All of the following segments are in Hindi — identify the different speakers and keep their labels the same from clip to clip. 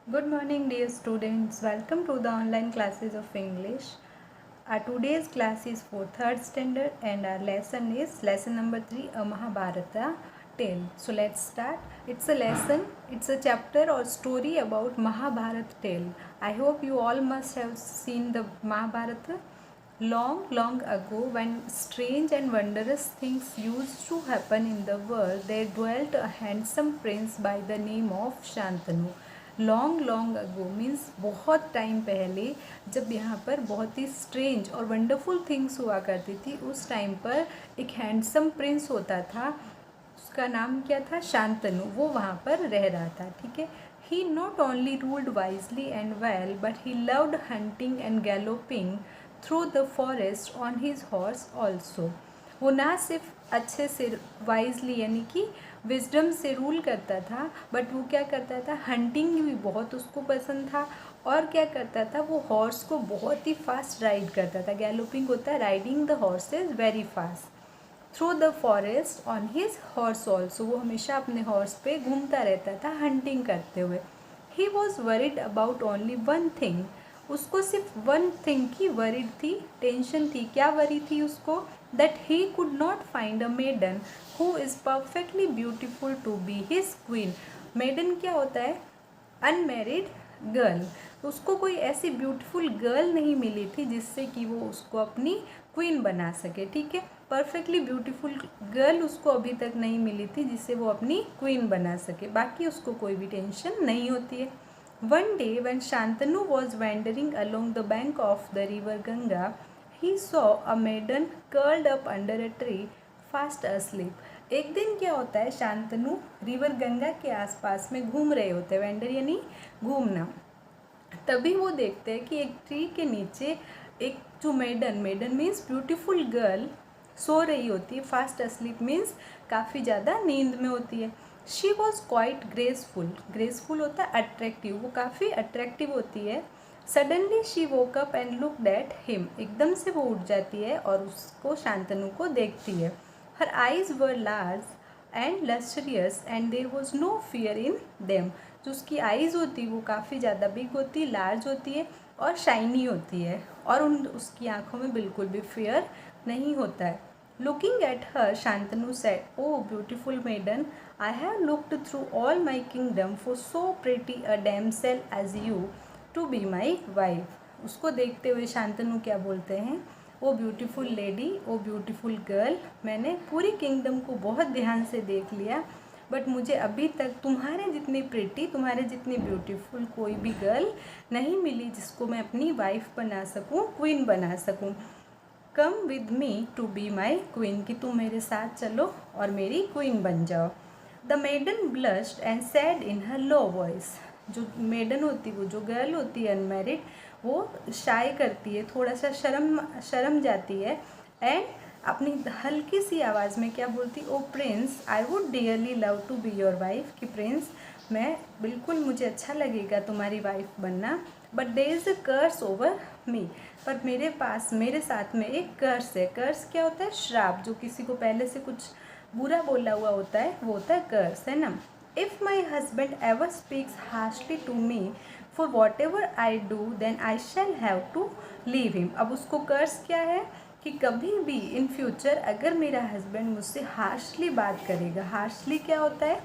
Speaker 1: Good morning, dear students. Welcome to the online classes of English. Our today's class is for third standard, and our lesson is lesson number 3, a Mahabharata tale. So let's start. It's a lesson, it's a chapter or story about Mahabharata tale. I hope you all must have seen the Mahabharata. Long ago, when strange and wondrous things used to happen in the world, there dwelt a handsome prince by the name of Shantanu. Long ago means बहुत टाइम पहले, जब यहाँ पर बहुत ही स्ट्रेंज और वंडरफुल थिंग्स हुआ करती थी, उस टाइम पर एक हैंडसम प्रिंस होता था. उसका नाम क्या था? शांतनु. वो वहाँ पर रह रहा था. ठीक है. He not only ruled wisely and well, but he loved hunting and galloping through the forest on his horse also. वो ना सिर्फ अच्छे से वाइजली यानी कि विजडम से रूल करता था, बट वो क्या करता था, हंटिंग भी बहुत उसको पसंद था. और क्या करता था, वो हॉर्स को बहुत ही फास्ट राइड करता था. गैलोपिंग होता है riding the horse's very fast. Through the forest on his horse also. वो हमेशा अपने हॉर्स पे घूमता रहता था हंटिंग करते हुए. He was worried about only one thing. उसको सिर्फ वन थिंग की वरिड थी, टेंशन थी. क्या वरी थी उसको? That he could not find a maiden who is perfectly beautiful to be his queen. Maiden क्या होता है? Unmarried girl. उसको कोई ऐसी ब्यूटीफुल गर्ल नहीं मिली थी जिससे कि वो उसको अपनी क्वीन बना सके. ठीक है. परफेक्टली ब्यूटीफुल गर्ल उसको अभी तक नहीं मिली थी जिससे वो अपनी क्वीन बना सके. बाकी उसको कोई भी टेंशन नहीं होती है. One day when Shantanu was wandering along the bank of the river Ganga, he saw a maiden curled up under a tree, fast asleep. एक दिन क्या होता है, शांतनु रिवर गंगा के आसपास में घूम रहे होते हैं. वेंडर यानी घूमना. तभी वो देखते हैं कि एक ट्री के नीचे एक जो मेडन मीन्स ब्यूटीफुल गर्ल सो रही होती है. फास्ट अस्लीप मीन्स काफ़ी ज़्यादा नींद में होती है. शी वॉज क्वाइट ग्रेसफुल होता है अट्रैक्टिव. वो काफ़ी अट्रैक्टिव होती है. Suddenly she woke up and looked at him. एकदम से वो उठ जाती है और उसको, शांतनु को देखती है. Her eyes were large and lustrous and there was no fear in them. जो उसकी आइज़ होती है वो काफ़ी ज़्यादा बिग होती है, लार्ज होती है और शाइनी होती है, और उसकी आँखों में बिल्कुल भी फियर नहीं होता है. Looking at her, Shantanu said, O beautiful maiden, I have looked through all my kingdom for so pretty a damsel as you to be my wife. उसको देखते हुए शांतनु क्या बोलते हैं, O beautiful lady, O beautiful girl, मैंने पूरी किंगडम को बहुत ध्यान से देख लिया, बट मुझे अभी तक तुम्हारे जितनी प्रिटी, तुम्हारे जितनी ब्यूटीफुल कोई भी गर्ल नहीं मिली जिसको मैं अपनी वाइफ बना सकूं, क्वीन बना सकूं. Come with me to be my queen, कि तुम मेरे साथ चलो और मेरी क्वीन बन जाओ. The maiden blushed and said in her low voice. जो मेडन होती, वो जो गर्ल होती है अनमेरिड, वो शाय करती है, थोड़ा सा शर्म जाती है. एंड अपनी हल्की सी आवाज़ में क्या बोलती, O prince, I would dearly love to be your wife, कि प्रिंस मैं बिल्कुल, मुझे अच्छा लगेगा तुम्हारी वाइफ बनना, but there is a curse over me. पर मेरे साथ में एक कर्स है. कर्स क्या होता है? श्राप. जो किसी को पहले से कुछ बुरा बोला हुआ होता है वो होता है कर्स, है ना. If my husband ever speaks harshly to me for whatever I do, then I shall have to leave him. अब उसको कर्स क्या है कि कभी भी इन फ्यूचर अगर मेरा हस्बैंड मुझसे हार्शली बात करेगा. हार्शली क्या होता है?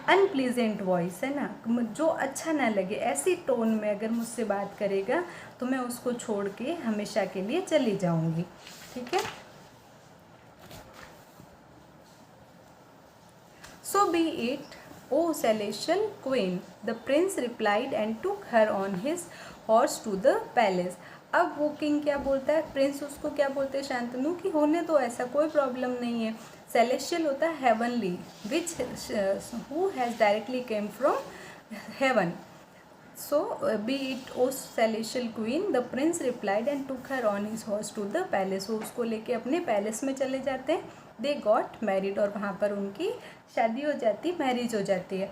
Speaker 1: अनप्लीजेंट वॉइस, है ना, जो अच्छा ना लगे ऐसी टोन में अगर मुझसे बात करेगा तो मैं उसको छोड़ के हमेशा के लिए चली जाऊंगी. ठीक है. So be it, O celestial queen, the prince replied and took her on his horse to the palace. अब वो किंग क्या बोलता है, प्रिंस उसको क्या बोलते हैं, शांतनु, कि होने तो ऐसा कोई प्रॉब्लम नहीं है. सेलेशियल होता है heavenly, which who has directly came from heaven. So be it O celestial queen, the prince replied and took her on his horse to the palace. वो उसको लेके अपने पैलेस में चले जाते हैं. दे गॉट मैरिड, और वहाँ पर उनकी शादी हो जाती, मैरिज हो जाती है.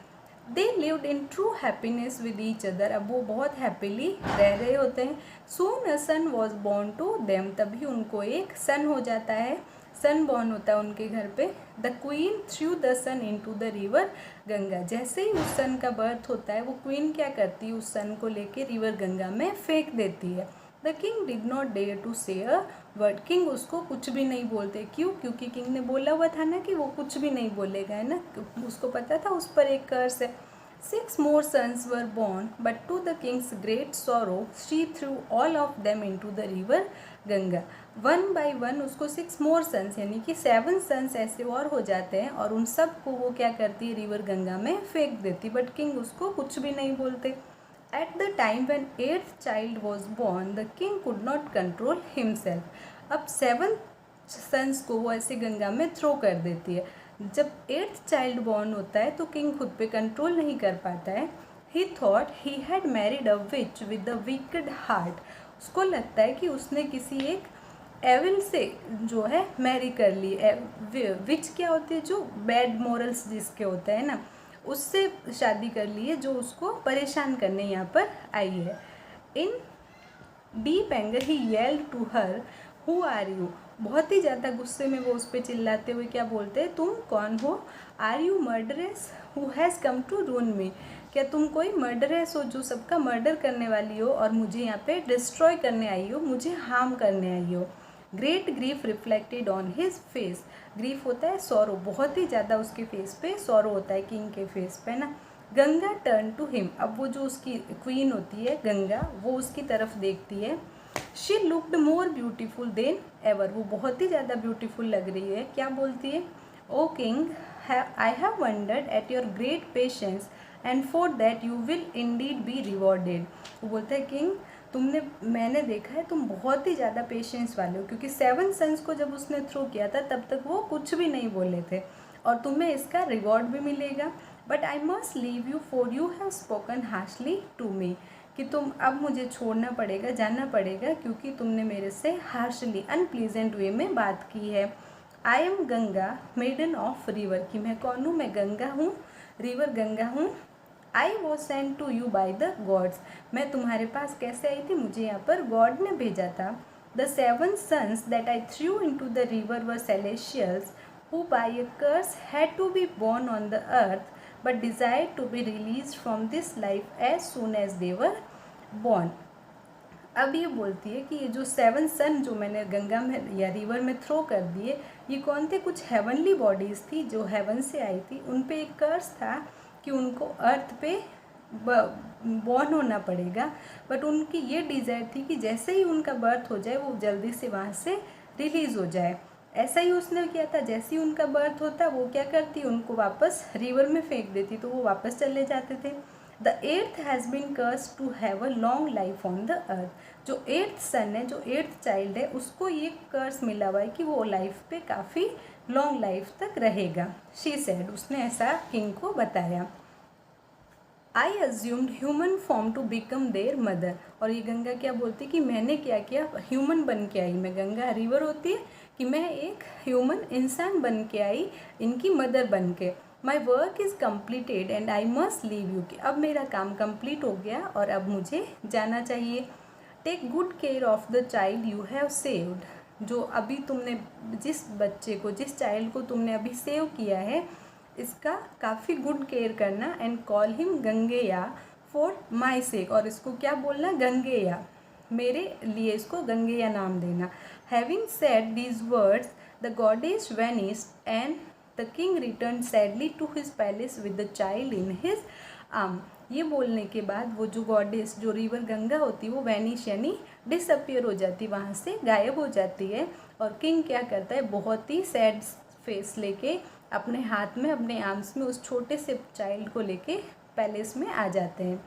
Speaker 1: They lived in true happiness with each other. अब वो बहुत हैप्पीली रह रहे होते हैं. सून अ सन वॉज बॉर्न टू देम, तभी उनको एक सन हो जाता है. सन बॉर्न होता है उनके घर पे। The queen threw the son into the river Ganga. जैसे ही उस सन का बर्थ होता है वो क्वीन क्या करती है, उस सन को लेके रिवर गंगा में फेंक देती है। The king did not dare to say a word. King उसको कुछ भी नहीं बोलते। क्यों? क्योंकि किंग ने बोला हुआ था ना कि वो कुछ भी नहीं बोलेगा, है ना, उसको पता था उस पर एक कर्स है। 6 more sons were born, but to the king's great sorrow, she threw all of them into the river Ganga. 1 by 1 उसको 6 more sons यानी कि 7 sons ऐसे और हो जाते हैं और उन सब को वो क्या करती है, रिवर गंगा में फेंक देती, बट किंग उसको कुछ भी नहीं बोलते। At the time when 8th child was born, the king could not control himself। अब 7 sons को वो ऐसे गंगा में थ्रो कर देती है। जब 8th चाइल्ड बॉर्न होता है तो किंग खुद पे कंट्रोल नहीं कर पाता है। ही thought he had married a which with a wicked heart. उसको लगता है कि उसने किसी एक एविल से जो है मैरी कर ली। विच क्या होती है, जो बैड मॉरल्स जिसके होते हैं ना, उससे शादी कर ली है, जो उसको परेशान करने यहाँ पर आई है। In deep anger he yelled to her, who are you. बहुत ही ज़्यादा गुस्से में वो उस पर चिल्लाते हुए क्या बोलते हैं, तुम कौन हो। Are you murderess who has come to ruin me. क्या तुम कोई मर्डरेस हो जो सबका मर्डर करने वाली हो और मुझे यहाँ पे डिस्ट्रॉय करने आई हो, मुझे हार्म करने आई हो। Great grief reflected on his face. Grief होता है सॉरो, बहुत ही ज़्यादा उसके फेस पे सॉरो होता है, किंग के फेस पे ना। Ganga turn to him. अब वो जो उसकी क्वीन होती है गंगा, वो उसकी तरफ देखती है। She looked more beautiful then ever. वो बहुत ही ज़्यादा ब्यूटीफुल लग रही है। क्या बोलती है, O king I have wondered at your great patience and for that you will indeed be rewarded. वो बोलता है, किंग मैंने देखा है तुम बहुत ही ज़्यादा पेशेंस वाले हो, क्योंकि 7 सन्स को जब उसने थ्रू किया था तब तक वो कुछ भी नहीं बोले थे और तुम्हें इसका रिवॉर्ड भी मिलेगा। But I must leave you for you have spoken harshly to me. कि तुम अब मुझे छोड़ना पड़ेगा, जाना पड़ेगा, क्योंकि तुमने मेरे से हार्शली अनप्लीजेंट वे में बात की है। I am Ganga maiden of river. कि मैं कौन हूँ, मैं गंगा हूँ, रिवर गंगा हूँ। I was sent to you by the gods. मैं तुम्हारे पास कैसे आई थी, मुझे यहाँ पर गॉड ने भेजा था। The 7 sons that I threw into the river were celestials who by a curse had to be born on the earth but desired to be released from this life as soon as they were born। अब ये बोलती है कि ये जो 7 सन जो मैंने गंगा में या रिवर में थ्रो कर दिए, ये कौन थे, कुछ हेवनली बॉडीज़ थी जो हेवन से आई थी। उन पे एक कर्स था कि उनको अर्थ पे बॉर्न होना पड़ेगा, बट उनकी ये डिज़ायर थी कि जैसे ही उनका बर्थ हो जाए वो जल्दी से वहाँ से रिलीज़ हो जाए। ऐसा ही उसने किया था। जैसे ही उनका बर्थ होता वो क्या करती, उनको वापस रिवर में फेंक देती, तो वो वापस चले जाते थे। The 8th has been curse to have a long life on the earth. जो 8th सन है, जो 8th चाइल्ड है, उसको ये कर्स मिला हुआ है कि वो लाइफ पे काफ़ी लॉन्ग लाइफ तक रहेगा। शी सेड, उसने ऐसा किंग को बताया। I assumed human form to become their mother. और ये गंगा क्या बोलती कि मैंने क्या किया, ह्यूमन बन के आई। मैं गंगा रिवर होती है कि मैं एक ह्यूमन इंसान बन के आई, इनकी मदर बन के। My work is completed and I must leave you. कि अब मेरा काम कंप्लीट हो गया और अब मुझे जाना चाहिए। Take good care of the child you have saved. जो अभी तुमने जिस बच्चे को, जिस चाइल्ड को तुमने अभी सेव किया है, इसका काफ़ी गुड केयर करना। And call him Gangeya for my sake. और इसको क्या बोलना, गंगेया, मेरे लिए इसको गंगेया नाम देना। Having said these words the goddess vanished and the king return sadly to his palace with the child in his arm. ये बोलने के बाद वो जो गॉडेस, जो रिवर गंगा होती है, वो वैनिश यानी डिसअपियर हो जाती, वहाँ से गायब हो जाती है। और किंग क्या करता है, बहुत ही सैड फेस लेके अपने हाथ में, अपने आर्म्स में उस छोटे से चाइल्ड को लेके पैलेस में आ जाते हैं।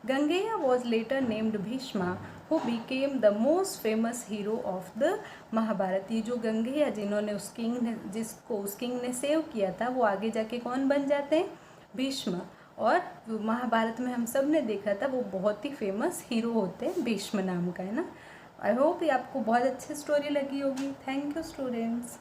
Speaker 1: Gangeya was later named Bhishma who became the most famous hero of the Mahabharata. ये जो गंगेया जिन्होंने उस किंग ने, जिसको उस किंग ने सेव किया था, वो आगे जाके कौन बन जाते हैं, भीष्म। और महाभारत में हम सब ने देखा था वो बहुत ही फेमस हीरो होते हैं, भीष्म नाम का, है ना। आई होप ये आपको बहुत अच्छी स्टोरी लगी होगी। Thank you students.